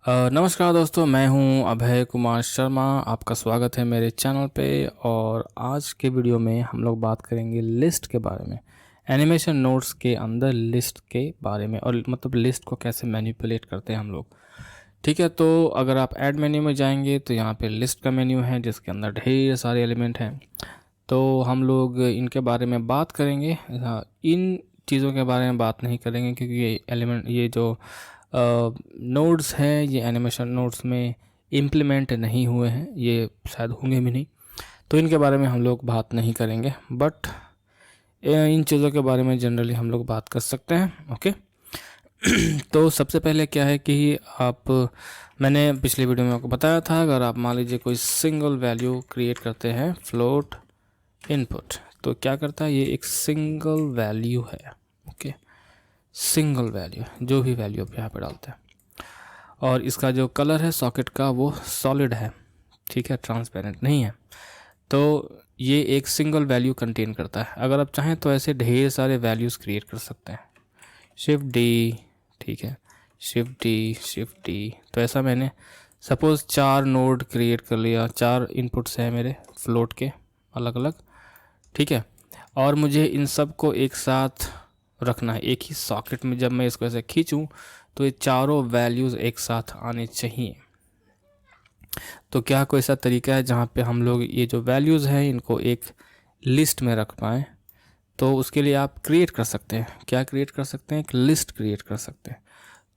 नमस्कार दोस्तों, मैं हूं अभय कुमार शर्मा। आपका स्वागत है मेरे चैनल पे। और आज के वीडियो में हम लोग बात करेंगे लिस्ट के बारे में, एनिमेशन नोट्स के अंदर लिस्ट के बारे में, और मतलब लिस्ट को कैसे मैनिपुलेट करते हैं हम लोग। ठीक है, तो अगर आप ऐड मेन्यू में जाएंगे तो यहाँ पे लिस्ट का मेन्यू है जिसके अंदर ढेर सारे एलिमेंट हैं। तो हम लोग इनके बारे में बात करेंगे। इन चीज़ों के बारे में बात नहीं करेंगे क्योंकि ये जो नोड्स हैं ये एनिमेशन नोड्स में इम्प्लीमेंट नहीं हुए हैं, ये शायद होंगे भी नहीं, तो इनके बारे में हम लोग बात नहीं करेंगे। बट इन चीज़ों के बारे में जनरली हम लोग बात कर सकते हैं। ओके तो सबसे पहले क्या है कि मैंने पिछले वीडियो में आपको बताया था, अगर आप मान लीजिए कोई सिंगल वैल्यू क्रिएट करते हैं फ्लोट इनपुट, तो क्या करता है, ये एक सिंगल वैल्यू है। ओके, सिंगल वैल्यू, जो भी वैल्यू आप यहाँ पे डालते हैं, और इसका जो कलर है सॉकेट का वो सॉलिड है, ठीक है, ट्रांसपेरेंट नहीं है। तो ये एक सिंगल वैल्यू कंटेन करता है। अगर आप चाहें तो ऐसे ढेर सारे वैल्यूज़ क्रिएट कर सकते हैं। शिफ्ट डी, ठीक है, शिफ्ट डी। तो ऐसा मैंने सपोज़ 4 नोड क्रिएट कर लिया, 4 इनपुट्स हैं मेरे फ्लोट के अलग अलग, ठीक है, और मुझे इन सब को एक साथ रखना है एक ही सॉकेट में। जब मैं इसको ऐसे खींचूं तो ये चारों वैल्यूज़ एक साथ आने चाहिए। तो क्या कोई ऐसा तरीका है जहाँ पे हम लोग ये जो वैल्यूज़ हैं इनको एक लिस्ट में रख पाएँ? तो उसके लिए आप क्रिएट कर सकते हैं। क्या क्रिएट कर सकते हैं? एक लिस्ट क्रिएट कर सकते हैं।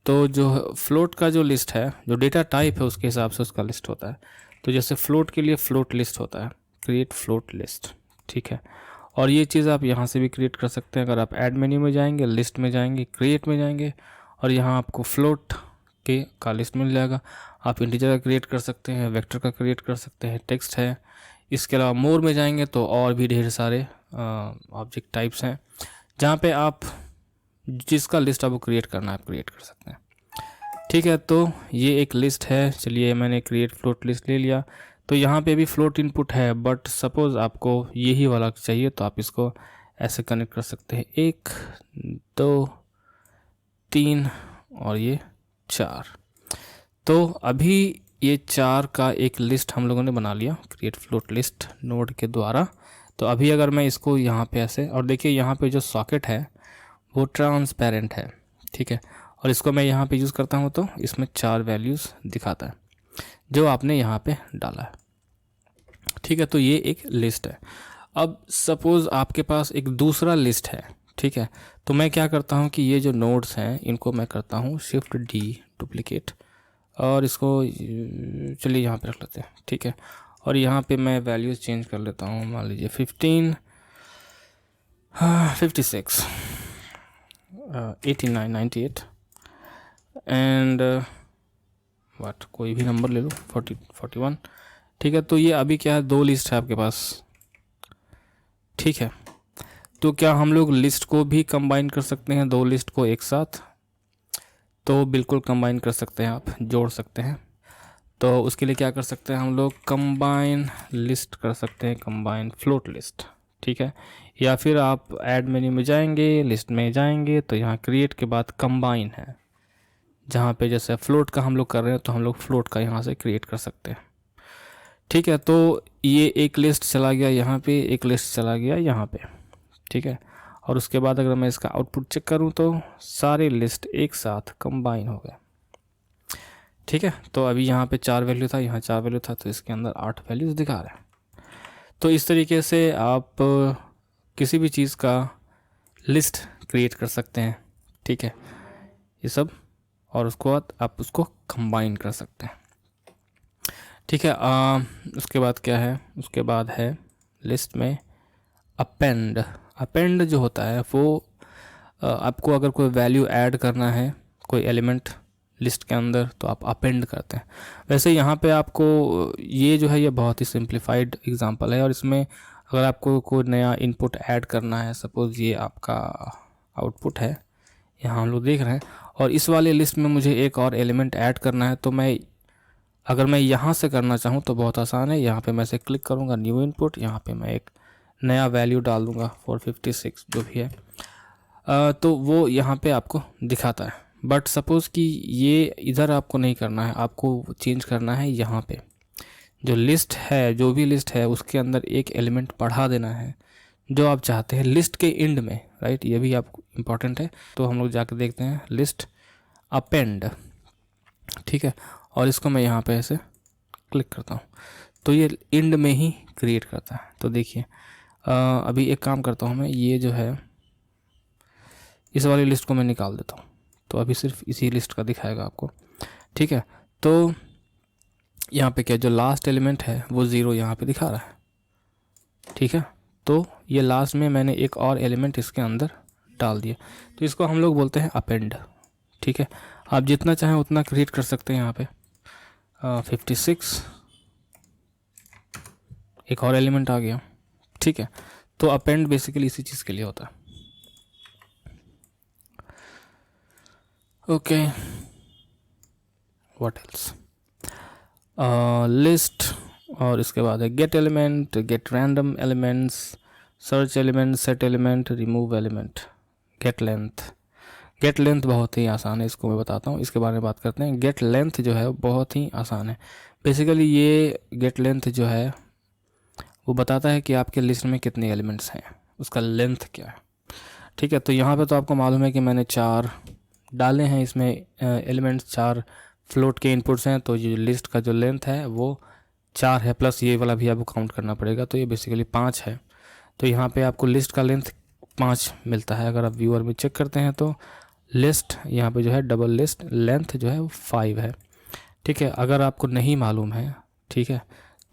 तो जो फ्लोट का जो लिस्ट है, जो डेटा टाइप है उसके हिसाब से उसका लिस्ट होता है। तो जैसे फ्लोट के लिए फ्लोट लिस्ट होता है, क्रिएट फ्लोट लिस्ट, ठीक है। और ये चीज़ आप यहाँ से भी क्रिएट कर सकते हैं। अगर आप ऐड मेन्यू में जाएंगे, लिस्ट में जाएंगे, क्रिएट में जाएंगे, और यहाँ आपको फ्लोट के का लिस्ट मिल जाएगा। आप इंटीजर का क्रिएट कर सकते हैं, वेक्टर का क्रिएट कर सकते हैं, टेक्स्ट है। इसके अलावा मोर में जाएंगे तो और भी ढेर सारे ऑब्जेक्ट टाइप्स हैं जहाँ पे आप जिसका लिस्ट आपको क्रिएट करना है आप क्रिएट कर सकते हैं। ठीक है, तो ये एक लिस्ट है। चलिए, मैंने क्रिएट फ्लोट लिस्ट ले लिया। तो यहाँ पे भी फ्लोट इनपुट है, बट सपोज़ आपको यही वाला चाहिए तो आप इसको ऐसे कनेक्ट कर सकते हैं, 1 2 3 और ये 4। तो अभी ये 4 का एक लिस्ट हम लोगों ने बना लिया क्रिएट फ्लोट लिस्ट नोड के द्वारा। तो अभी अगर मैं इसको यहाँ पे ऐसे, और देखिए यहाँ पे जो सॉकेट है वो ट्रांसपेरेंट है, ठीक है, और इसको मैं यहाँ पे यूज़ करता हूँ तो इसमें 4 वैल्यूज़ दिखाता है जो आपने यहाँ पे डाला है, ठीक है। तो ये एक लिस्ट है। अब सपोज़ आपके पास एक दूसरा लिस्ट है, ठीक है, तो मैं क्या करता हूँ कि ये जो नोड्स हैं इनको मैं करता हूँ शिफ्ट डी डुप्लीकेट, और इसको चलिए यहाँ पे रख लेते हैं, ठीक है। और यहाँ पे मैं वैल्यूज़ चेंज कर लेता हूँ, मान लीजिए 15 56 89 98 एंड वाट, कोई भी नंबर ले लो, 41, ठीक है। तो ये अभी क्या है, 2 लिस्ट है आपके पास, ठीक है। तो क्या हम लोग लिस्ट को भी कंबाइन कर सकते हैं, 2 लिस्ट को एक साथ? तो बिल्कुल कंबाइन कर सकते हैं, आप जोड़ सकते हैं। तो उसके लिए क्या कर सकते हैं हम लोग, कंबाइन लिस्ट कर सकते हैं, कंबाइन फ्लोट लिस्ट, ठीक है। या फिर आप ऐड मेन्यू में जाएंगे, लिस्ट में जाएंगे, तो यहाँ क्रिएट के बाद कंबाइन है, जहाँ पे जैसे फ्लोट का हम लोग कर रहे हैं तो हम लोग फ्लोट का यहाँ से क्रिएट कर सकते हैं, ठीक है। तो ये एक लिस्ट चला गया यहाँ पे, एक लिस्ट चला गया यहाँ पे, ठीक है। और उसके बाद अगर मैं इसका आउटपुट चेक करूँ तो सारे लिस्ट एक साथ कंबाइन हो गए, ठीक है। तो अभी यहाँ पे 4 वैल्यू था, यहाँ 4 वैल्यू था, तो इसके अंदर 8 वैल्यूज़ दिखा रहे हैं। तो इस तरीके से आप किसी भी चीज़ का लिस्ट क्रिएट कर सकते हैं, ठीक है, ये सब, और उसको बाद आप उसको कंबाइन कर सकते हैं, ठीक है। उसके बाद क्या है, उसके बाद है लिस्ट में अपेंड। अपेंड जो होता है वो आपको अगर कोई वैल्यू ऐड करना है, कोई एलिमेंट लिस्ट के अंदर, तो आप अपेंड करते हैं। वैसे यहाँ पे आपको ये जो है ये बहुत ही सिंप्लीफाइड एग्जांपल है, और इसमें अगर आपको कोई नया इनपुट ऐड करना है, सपोज़ ये आपका आउटपुट है, यहाँ हम लोग देख रहे हैं, और इस वाले लिस्ट में मुझे एक और एलिमेंट ऐड करना है, तो अगर मैं यहाँ से करना चाहूँ तो बहुत आसान है। यहाँ पे मैं से क्लिक करूँगा, न्यू इनपुट, यहाँ पे मैं एक नया वैल्यू डाल दूँगा 456 जो भी है, तो वो यहाँ पे आपको दिखाता है। बट सपोज़ कि ये इधर आपको नहीं करना है, आपको चेंज करना है यहाँ पे जो लिस्ट है, जो भी लिस्ट है उसके अंदर एक एलिमेंट बढ़ा देना है जो आप चाहते हैं लिस्ट के एंड में, राइट। ये भी आपको इम्पॉर्टेंट है। तो हम लोग जाकर देखते हैं लिस्ट अपेंड, ठीक है, और इसको मैं यहाँ पे ऐसे क्लिक करता हूँ तो ये एंड में ही क्रिएट करता है। तो देखिए अभी एक काम करता हूँ मैं, ये जो है इस वाली लिस्ट को मैं निकाल देता हूँ तो अभी सिर्फ इसी लिस्ट का दिखाएगा आपको, ठीक है। तो यहाँ पे क्या, जो लास्ट एलिमेंट है वो 0 यहाँ पे दिखा रहा है, ठीक है। तो ये लास्ट में मैंने एक और एलिमेंट इसके अंदर डाल दिया, तो इसको हम लोग बोलते हैं अपेंड, ठीक है। आप जितना चाहें उतना क्रिएट कर सकते हैं यहाँ पे। 56 एक और एलिमेंट आ गया, ठीक है। तो अपेंड बेसिकली इसी चीज़ के लिए होता है। ओके, व्हाट एल्स, लिस्ट, और इसके बाद है get element, get random elements, search element, set element, remove element, get length. Get length बहुत ही आसान है, इसको मैं बताता हूँ, इसके बारे में बात करते हैं। गेट लेंथ जो है बहुत ही आसान है। बेसिकली ये गेट लेंथ जो है वो बताता है कि आपके लिस्ट में कितने एलिमेंट्स हैं, उसका लेंथ क्या है, ठीक है। तो यहाँ पे तो आपको मालूम है कि मैंने 4 डाले हैं इसमें एलिमेंट्स, 4 फ्लोट के इनपुट्स हैं, तो ये लिस्ट का जो लेंथ है वो 4 है, प्लस ये वाला भी आपको काउंट करना पड़ेगा, तो ये बेसिकली 5 है। तो यहाँ पे आपको लिस्ट का लेंथ 5 मिलता है। अगर आप व्यूअर में चेक करते हैं तो लिस्ट यहाँ पे जो है डबल लिस्ट लेंथ जो है वो 5 है, ठीक है। अगर आपको नहीं मालूम है, ठीक है,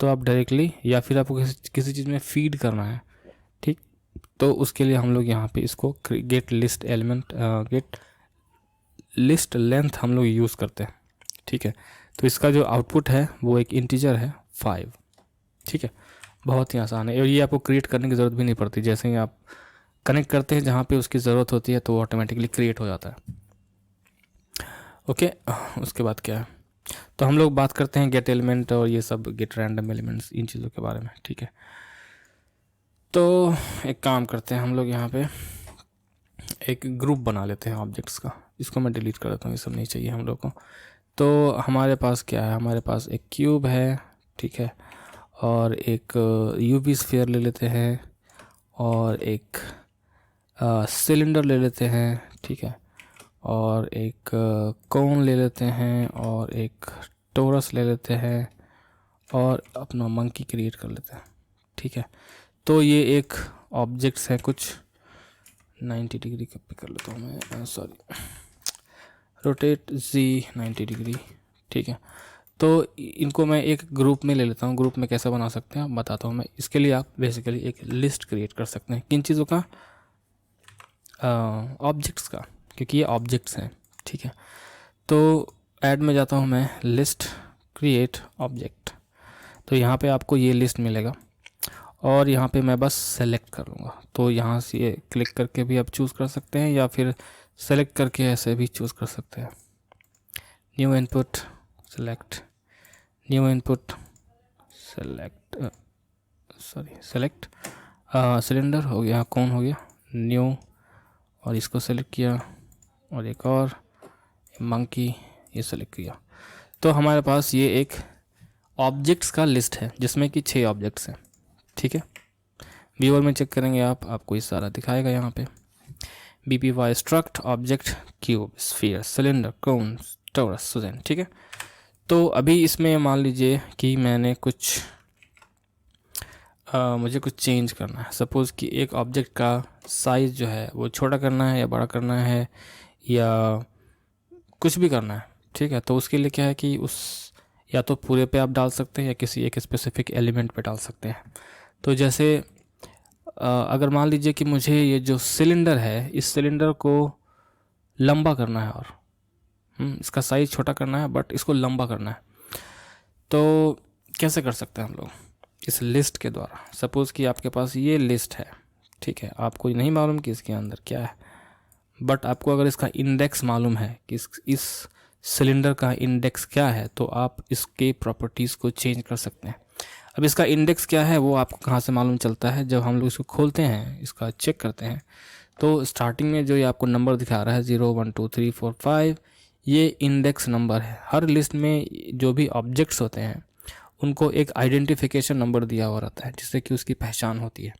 तो आप डायरेक्टली, या फिर आपको किसी चीज़ में फीड करना है, ठीक, तो उसके लिए हम लोग यहाँ पे इसको gate list element, gate list length हम लोग यूज़ करते हैं, ठीक है। तो इसका जो आउटपुट है वो एक इंटीजर है 5, ठीक है। बहुत ही आसान है, और ये आपको क्रिएट करने की ज़रूरत भी नहीं पड़ती। जैसे ही आप कनेक्ट करते हैं जहाँ पे उसकी ज़रूरत होती है तो ऑटोमेटिकली क्रिएट हो जाता है। ओके, उसके बाद क्या है, तो हम लोग बात करते हैं गेट एलिमेंट और ये सब गेट रैंडम एलिमेंट्स, इन चीज़ों के बारे में, ठीक है। तो एक काम करते हैं हम लोग, यहाँ पे एक ग्रुप बना लेते हैं ऑब्जेक्ट्स का। इसको मैं डिलीट कर देता हूँ, ये सब नहीं चाहिए हम लोग को। तो हमारे पास क्या है, हमारे पास एक क्यूब है, ठीक है, और एक यूवी स्फीयर ले लेते हैं, और एक सिलेंडर ले लेते हैं, ठीक है, और एक कोन ले लेते हैं, और एक टोरस ले लेते हैं, और अपना मंकी क्रिएट कर लेते हैं, ठीक है। तो ये एक ऑब्जेक्ट्स हैं कुछ। 90 डिग्री पे कर लेता हूँ मैं, सॉरी, रोटेट Z 90 डिग्री, ठीक है। तो इनको मैं एक ग्रुप में ले लेता हूँ। ग्रुप में कैसे बना सकते हैं बताता हूँ मैं। इसके लिए आप बेसिकली एक लिस्ट क्रिएट कर सकते हैं, किन चीज़ों का, ऑब्जेक्ट्स का, क्योंकि ये ऑब्जेक्ट्स हैं, ठीक है। तो ऐड में जाता हूँ मैं, लिस्ट क्रिएट ऑब्जेक्ट, तो यहाँ पे आपको ये लिस्ट मिलेगा, और यहाँ पे मैं बस सेलेक्ट कर लूँगा। तो यहाँ से क्लिक करके भी आप चूज़ कर सकते हैं, या फिर सेलेक्ट करके ऐसे भी चूज़ कर सकते हैं। New input, select, new input, select, sorry, select, cylinder हो गया, कौन हो गया, न्यू, और इसको सेलेक्ट किया, और एक और मंकी, ये सेलेक्ट किया। तो हमारे पास ये एक ऑब्जेक्ट्स का लिस्ट है जिसमें कि 6 ऑब्जेक्ट्स हैं, ठीक है। व्यूअर में चेक करेंगे आप, आपको ये सारा दिखाएगा यहाँ पे। BPY struct object cube sphere cylinder cone torus Suzanne, ठीक है। तो अभी इसमें मान लीजिए कि मैंने कुछ मुझे कुछ चेंज करना है। सपोज़ कि एक ऑब्जेक्ट का साइज़ जो है वो छोटा करना है या बड़ा करना है, या कुछ भी करना है, ठीक है। तो उसके लिए क्या है कि उस, या तो पूरे पे आप डाल सकते हैं या किसी एक स्पेसिफिक एलिमेंट पे डाल सकते हैं। तो जैसे अगर मान लीजिए कि मुझे ये जो सिलेंडर है, इस सिलेंडर को लंबा करना है, और इसका साइज़ छोटा करना है बट इसको लंबा करना है, तो कैसे कर सकते हैं हम लोग, इस लिस्ट के द्वारा। सपोज़ कि आपके पास ये लिस्ट है, ठीक है, आपको नहीं मालूम कि इसके अंदर क्या है, बट आपको अगर इसका इंडेक्स मालूम है कि इस सिलेंडर का इंडेक्स क्या है, तो आप इसके प्रॉपर्टीज़ को चेंज कर सकते हैं। अब इसका इंडेक्स क्या है वो आपको कहाँ से मालूम चलता है, जब हम लोग इसको खोलते हैं, इसका चेक करते हैं, तो स्टार्टिंग में जो ये आपको नंबर दिखा रहा है 0 1 2 3 4 5, ये इंडेक्स नंबर है। हर लिस्ट में जो भी ऑब्जेक्ट्स होते हैं उनको एक आइडेंटिफिकेशन नंबर दिया हुआ रहता है जिससे कि उसकी पहचान होती है,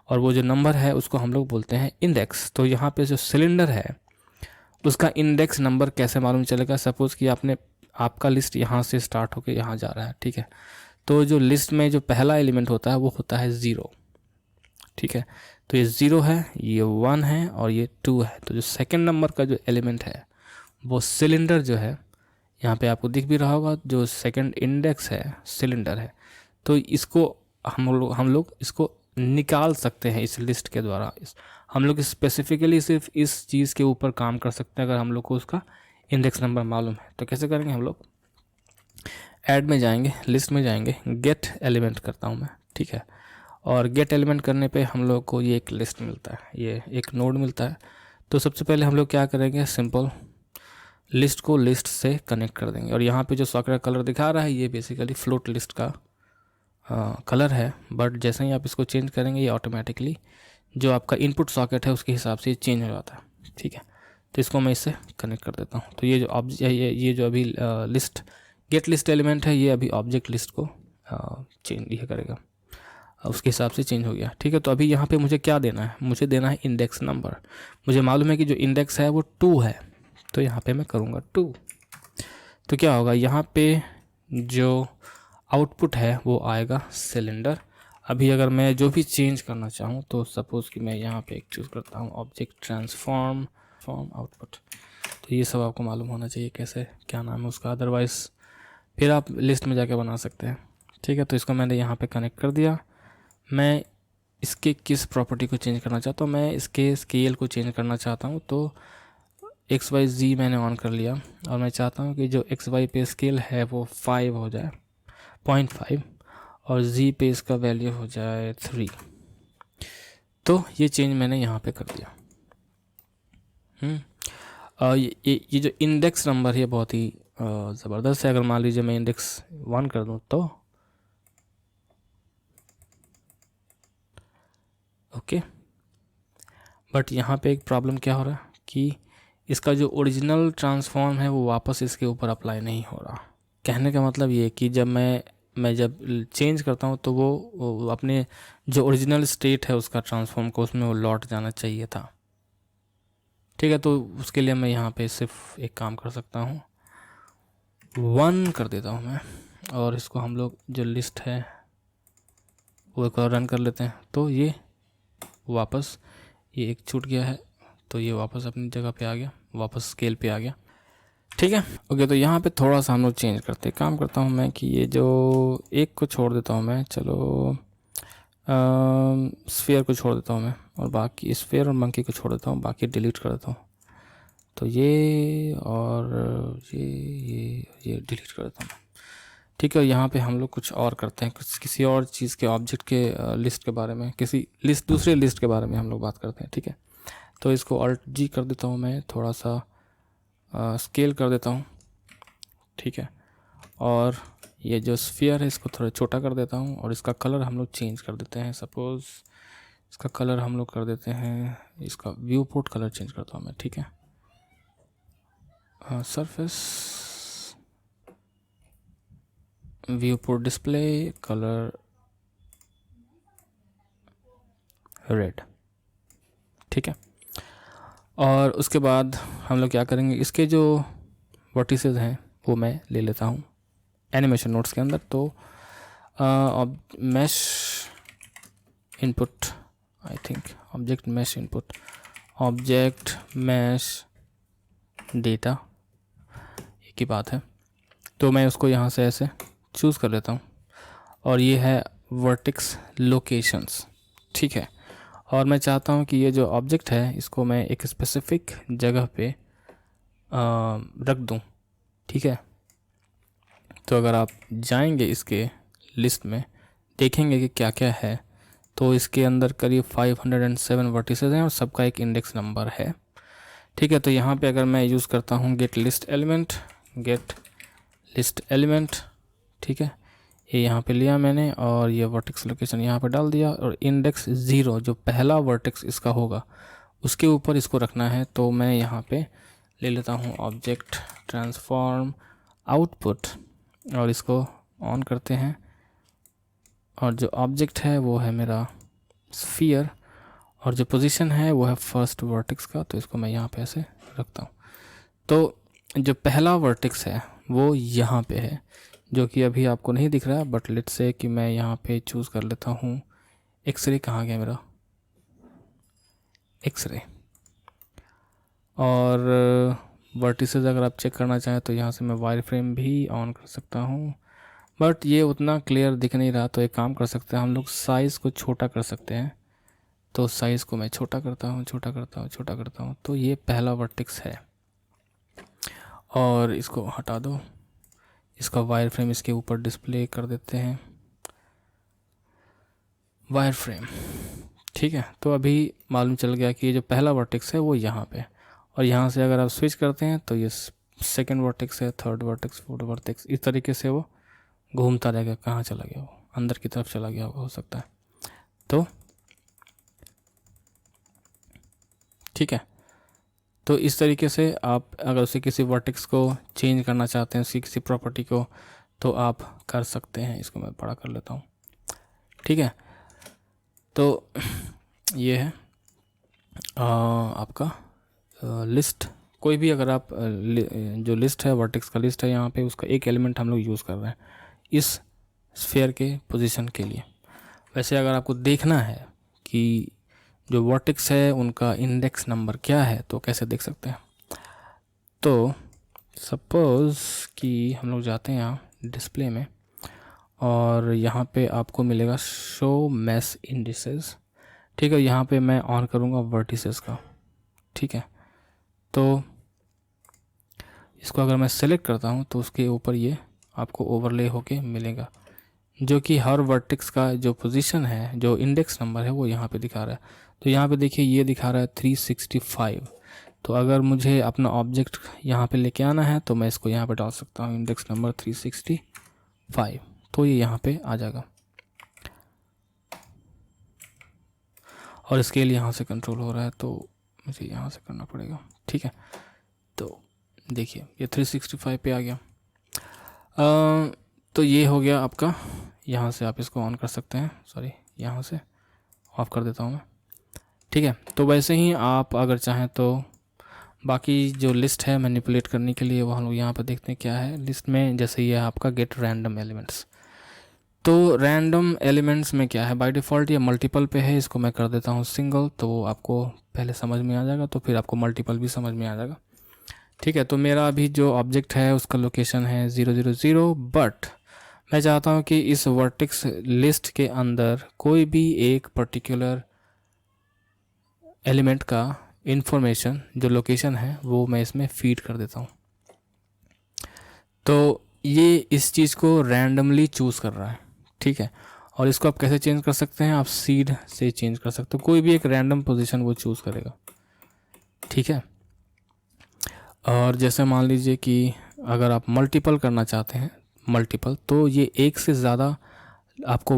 और वो जो नंबर है उसको हम लोग बोलते हैं इंडेक्स। तो यहाँ पे जो सिलेंडर है उसका इंडेक्स नंबर कैसे मालूम चलेगा? सपोज़ कि आपका लिस्ट यहाँ से स्टार्ट होकर यहाँ जा रहा है, ठीक है। तो जो लिस्ट में जो पहला एलिमेंट होता है वो होता है 0, ठीक है। तो ये 0 है, ये 1 है और ये 2 है। तो जो सेकंड नंबर का जो एलिमेंट है वो सिलेंडर जो है, यहाँ पे आपको दिख भी रहा होगा, जो सेकंड इंडेक्स है सिलेंडर है। तो इसको हम लोग इसको निकाल सकते हैं इस लिस्ट के द्वारा। हम लोग स्पेसिफिकली सिर्फ इस चीज़ के ऊपर काम कर सकते हैं अगर हम लोग को उसका इंडेक्स नंबर मालूम है। तो कैसे करेंगे? हम लोग ऐड में जाएंगे, लिस्ट में जाएंगे, गेट एलिमेंट करता हूँ मैं, ठीक है। और गेट एलिमेंट करने पे हम लोग को ये एक लिस्ट मिलता है, ये एक नोड मिलता है। तो सबसे पहले हम लोग क्या करेंगे, सिंपल लिस्ट को लिस्ट से कनेक्ट कर देंगे। और यहाँ पे जो सॉकेट कलर दिखा रहा है ये बेसिकली फ्लोट लिस्ट का कलर है, बट जैसे ही आप इसको चेंज करेंगे ये ऑटोमेटिकली जो आपका इनपुट सॉकेट है उसके हिसाब से चेंज हो जाता है, ठीक है। तो इसको मैं इससे कनेक्ट कर देता हूँ। तो ये जो ये जो अभी लिस्ट गेट लिस्ट एलिमेंट है ये अभी ऑब्जेक्ट लिस्ट को चेंज ये करेगा, उसके हिसाब से चेंज हो गया, ठीक है। तो अभी यहाँ पे मुझे क्या देना है? मुझे देना है इंडेक्स नंबर। मुझे मालूम है कि जो इंडेक्स है वो 2 है, तो यहाँ पे मैं करूँगा 2। तो क्या होगा, यहाँ पे जो आउटपुट है वो आएगा सिलेंडर। अभी अगर मैं जो भी चेंज करना चाहूँ तो सपोज़ कि मैं यहाँ पे एक चूज़ करता हूँ ऑब्जेक्ट ट्रांसफॉर्म आउटपुट। तो ये सब आपको मालूम होना चाहिए कैसे, क्या नाम है उसका, अदरवाइज़ फिर आप लिस्ट में जाके बना सकते हैं, ठीक है। तो इसको मैंने यहाँ पे कनेक्ट कर दिया। मैं इसके किस प्रॉपर्टी को चेंज करना चाहता हूँ? मैं इसके स्केल को चेंज करना चाहता हूँ। तो XYZ मैंने ऑन कर लिया और मैं चाहता हूँ कि जो XY पे स्केल है वो 5 हो जाए, 0.5, और Z पे इसका वैल्यू हो जाए 3। तो ये चेंज मैंने यहाँ पे कर दिया। ये जो इंडेक्स नंबर है बहुत ही ज़बरदस्त है। अगर मान लीजिए मैं इंडेक्स 1 कर दूँ तो ओके, बट यहाँ पे एक प्रॉब्लम क्या हो रहा है कि इसका जो ओरिजिनल ट्रांसफॉर्म है वो वापस इसके ऊपर अप्लाई नहीं हो रहा। कहने का मतलब ये कि जब मैं जब चेंज करता हूँ तो वो अपने जो ओरिजिनल स्टेट है उसका ट्रांसफॉर्म को उसमें वो लौट जाना चाहिए था, ठीक है। तो उसके लिए मैं यहाँ पे सिर्फ एक काम कर सकता हूँ, 1 कर देता हूँ मैं, और इसको हम लोग जो लिस्ट है वो एक और रन कर लेते हैं। तो ये वापस ये एक छूट गया है, तो ये वापस अपनी जगह पे आ गया, वापस स्केल पे आ गया, ठीक है। ओके, तो यहाँ पे थोड़ा सा हम लोग चेंज करते हैं। काम करता हूँ मैं कि ये जो एक को छोड़ देता हूँ मैं, चलो स्फीयर को छोड़ देता हूँ मैं, और बाकी स्फीयर और मंकी को छोड़ देता हूँ, बाकी डिलीट कर देता हूँ। तो ये और ये डिलीट कर देता हूँ, ठीक है। यहाँ पे हम लोग कुछ और करते हैं, किसी और चीज़ के ऑब्जेक्ट के लिस्ट के बारे में, किसी लिस्ट दूसरे लिस्ट के बारे में हम लोग बात करते हैं, ठीक है। तो इसको Alt+G कर देता हूँ मैं, थोड़ा सा स्केल कर देता हूँ, ठीक है। और ये जो स्फीयर है इसको थोड़ा छोटा कर देता हूँ, और इसका कलर हम लोग चेंज कर देते हैं। सपोज़ इसका कलर हम लोग कर देते हैं, इसका व्यू पोर्ट कलर चेंज करता हूँ मैं, ठीक है। Surface view port display colour red, ठीक है। और उसके बाद हम लोग क्या करेंगे, इसके जो वर्टिसेस हैं वो मैं ले लेता हूँ एनिमेशन नोट्स के अंदर। तो mesh input, I think object mesh input, object mesh data, एक ही बात है। तो मैं उसको यहाँ से ऐसे चूज़ कर लेता हूँ, और ये है वर्टेक्स लोकेशंस, ठीक है। और मैं चाहता हूँ कि ये जो ऑब्जेक्ट है इसको मैं एक स्पेसिफिक जगह पे रख दूँ, ठीक है। तो अगर आप जाएंगे इसके लिस्ट में देखेंगे कि क्या क्या है, तो इसके अंदर करीब 507 वर्टिसेस हैं और सबका एक इंडेक्स नंबर है, ठीक है। तो यहाँ पे अगर मैं यूज़ करता हूँ गेट लिस्ट एलिमेंट, ठीक है, ये यहाँ पे लिया मैंने, और ये वर्टेक्स लोकेशन यहाँ पे डाल दिया, और इंडेक्स 0 जो पहला वर्टेक्स इसका होगा उसके ऊपर इसको रखना है। तो मैं यहाँ पे ले लेता हूँ ऑब्जेक्ट ट्रांसफॉर्म आउटपुट और इसको ऑन करते हैं। और जो ऑब्जेक्ट है वो है मेरा स्फीयर और जो पोजीशन है वो है फर्स्ट वर्टेक्स का। तो इसको मैं यहाँ पे ऐसे रखता हूँ। तो जो पहला वर्टेक्स है वो यहाँ पे है, जो कि अभी आपको नहीं दिख रहा, बट लेट्स से कि मैं यहाँ पे चूज़ कर लेता हूँ एक्सरे। कहाँ गया मेरा एक्सरे? और वर्टिसेस अगर आप चेक करना चाहें तो यहाँ से मैं वायर फ्रेम भी ऑन कर सकता हूँ, बट ये उतना क्लियर दिख नहीं रहा। तो एक काम कर सकते हैं हम लोग, साइज़ को छोटा कर सकते हैं। तो साइज़ को मैं छोटा करता हूँ, छोटा करता हूँ, छोटा करता हूँ। तो ये पहला वर्टेक्स है और इसको हटा दो। इसका वायर फ्रेम इसके ऊपर डिस्प्ले कर देते हैं, वायर फ्रेम। ठीक है, तो अभी मालूम चल गया कि ये जो पहला वर्टेक्स है वो यहाँ पे, और यहाँ से अगर आप स्विच करते हैं तो ये सेकंड वर्टेक्स है, थर्ड वर्टेक्स, फोर्थ वर्टेक्स, इस तरीके से वो घूमता रहेगा। कहाँ चला गया वो? अंदर की तरफ चला गया होगा, हो सकता है। तो ठीक है, तो इस तरीके से आप अगर उसे किसी वर्टेक्स को चेंज करना चाहते हैं, उसकी किसी प्रॉपर्टी को, तो आप कर सकते हैं। इसको मैं बड़ा कर लेता हूँ। ठीक है, तो ये है आपका लिस्ट। कोई भी अगर आप जो लिस्ट है, वर्टेक्स का लिस्ट है, यहाँ पे उसका एक एलिमेंट हम लोग यूज़ कर रहे हैं इस स्फीयर के पोजीशन के लिए। वैसे अगर आपको देखना है कि जो वर्टेक्स है उनका इंडेक्स नंबर क्या है, तो कैसे देख सकते हैं? तो सपोज़ कि हम लोग जाते हैं यहाँ डिस्प्ले में और यहाँ पे आपको मिलेगा शो मैश इंडिसेस। ठीक है, यहाँ पे मैं ऑन करूँगा वर्टिसेस का। ठीक है, तो इसको अगर मैं सेलेक्ट करता हूँ तो उसके ऊपर ये आपको ओवरले होके मिलेगा, जो कि हर वर्टेक्स का जो पोजीशन है, जो इंडेक्स नंबर है, वो यहाँ पे दिखा रहा है। तो यहाँ पे देखिए ये दिखा रहा है 365। तो अगर मुझे अपना ऑब्जेक्ट यहाँ पे लेके आना है तो मैं इसको यहाँ पे डाल सकता हूँ इंडेक्स नंबर 365, तो ये यहाँ पे आ जाएगा। और स्केल यहाँ से कंट्रोल हो रहा है तो मुझे यहाँ से करना पड़ेगा। ठीक है, तो देखिए ये 365 पे आ गया। तो ये हो गया आपका। यहाँ से आप इसको ऑन कर सकते हैं, सॉरी यहाँ से ऑफ़ कर देता हूँ मैं। ठीक है, तो वैसे ही आप अगर चाहें तो बाकी जो लिस्ट है मैनिपुलेट करने के लिए वो हम लोग यहाँ पर देखते हैं क्या है लिस्ट में। जैसे ये आपका गेट रैंडम एलिमेंट्स। तो रैंडम एलिमेंट्स में क्या है, बाय डिफ़ॉल्ट ये मल्टीपल पे है। इसको मैं कर देता हूँ सिंगल, तो आपको पहले समझ में आ जाएगा, तो फिर आपको मल्टीपल भी समझ में आ जाएगा। ठीक है, तो मेरा अभी जो ऑब्जेक्ट है उसका लोकेशन है 000, बट मैं चाहता हूँ कि इस वर्टेक्स लिस्ट के अंदर कोई भी एक पर्टिकुलर एलिमेंट का इंफॉर्मेशन जो लोकेशन है वो मैं इसमें फीड कर देता हूँ। तो ये इस चीज़ को रैंडमली चूज़ कर रहा है। ठीक है, और इसको आप कैसे चेंज कर सकते हैं? आप सीड से चेंज कर सकते हो, कोई भी एक रैंडम पोजीशन वो चूज़ करेगा। ठीक है, और जैसे मान लीजिए कि अगर आप मल्टीपल करना चाहते हैं, मल्टीपल, तो ये एक से ज़्यादा आपको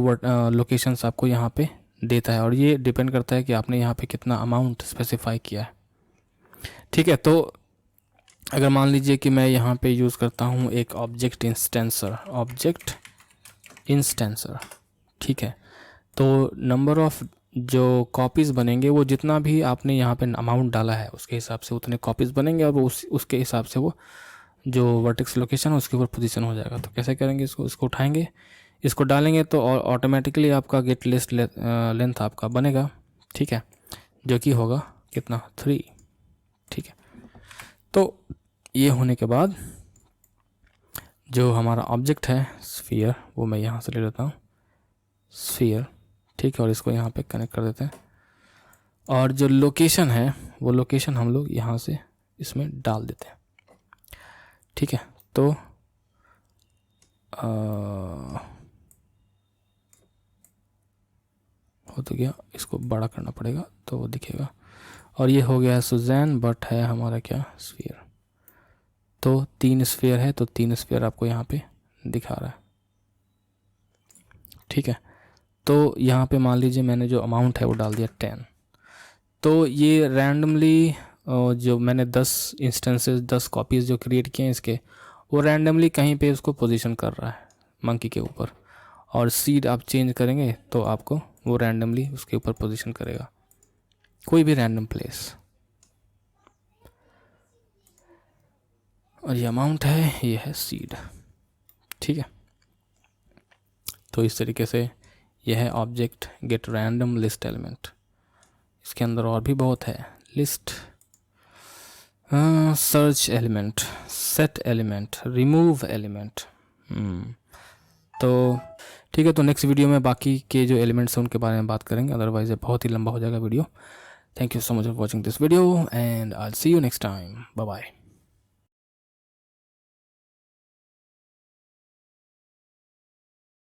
लोकेशंस आपको यहाँ पे देता है, और ये डिपेंड करता है कि आपने यहाँ पे कितना अमाउंट स्पेसिफाई किया है। ठीक है, तो अगर मान लीजिए कि मैं यहाँ पे यूज़ करता हूँ एक ऑब्जेक्ट इंस्टेंसर। ठीक है, तो नंबर ऑफ़ जो कॉपीज़ बनेंगे वो जितना भी आपने यहाँ पे अमाउंट डाला है उसके हिसाब से उतने कॉपीज़ बनेंगे, और वो उसके हिसाब से वो जो वर्टेक्स लोकेशन है उसके ऊपर पोजीशन हो जाएगा। तो कैसे करेंगे? इसको उठाएंगे, इसको डालेंगे, तो ऑटोमेटिकली आपका गेट लिस्ट लेंथ आपका बनेगा। ठीक है, जो कि होगा कितना, 3। ठीक है, तो ये होने के बाद जो हमारा ऑब्जेक्ट है स्फीयर, वो मैं यहाँ से ले लेता हूँ स्फीयर। ठीक है, और इसको यहाँ पे कनेक्ट कर देते हैं, और जो लोकेशन है वो लोकेशन हम लोग यहाँ से इसमें डाल देते हैं। ठीक है, तो हो तो गया, इसको बड़ा करना पड़ेगा तो वो दिखेगा। और ये हो गया है सुजैन, बट है हमारा क्या, स्फीयर। तो 3 स्फीयर है, तो 3 स्फीयर आपको यहाँ पे दिखा रहा है। ठीक है, तो यहाँ पे मान लीजिए मैंने जो अमाउंट है वो डाल दिया 10। तो ये रैंडमली जो मैंने 10 इंस्टेंसेस 10 कॉपीज़ जो क्रिएट किए हैं इसके, वो रैंडमली कहीं पे उसको पोजीशन कर रहा है मंकी के ऊपर। और सीड आप चेंज करेंगे तो आपको वो रैंडमली उसके ऊपर पोजीशन करेगा, कोई भी रैंडम प्लेस। और ये अमाउंट है, ये है सीड। ठीक है, तो इस तरीके से यह है object gate random list element. इसके अंदर और भी बहुत है, list, search element, set element, remove element. तो ठीक है, तो नेक्स्ट वीडियो में बाकी के जो एलिमेंट्स हैं उनके बारे में बात करेंगे, अदरवाइज ये बहुत ही लंबा हो जाएगा video. Thank you so much for watching this video and I will see you next time. Bye bye.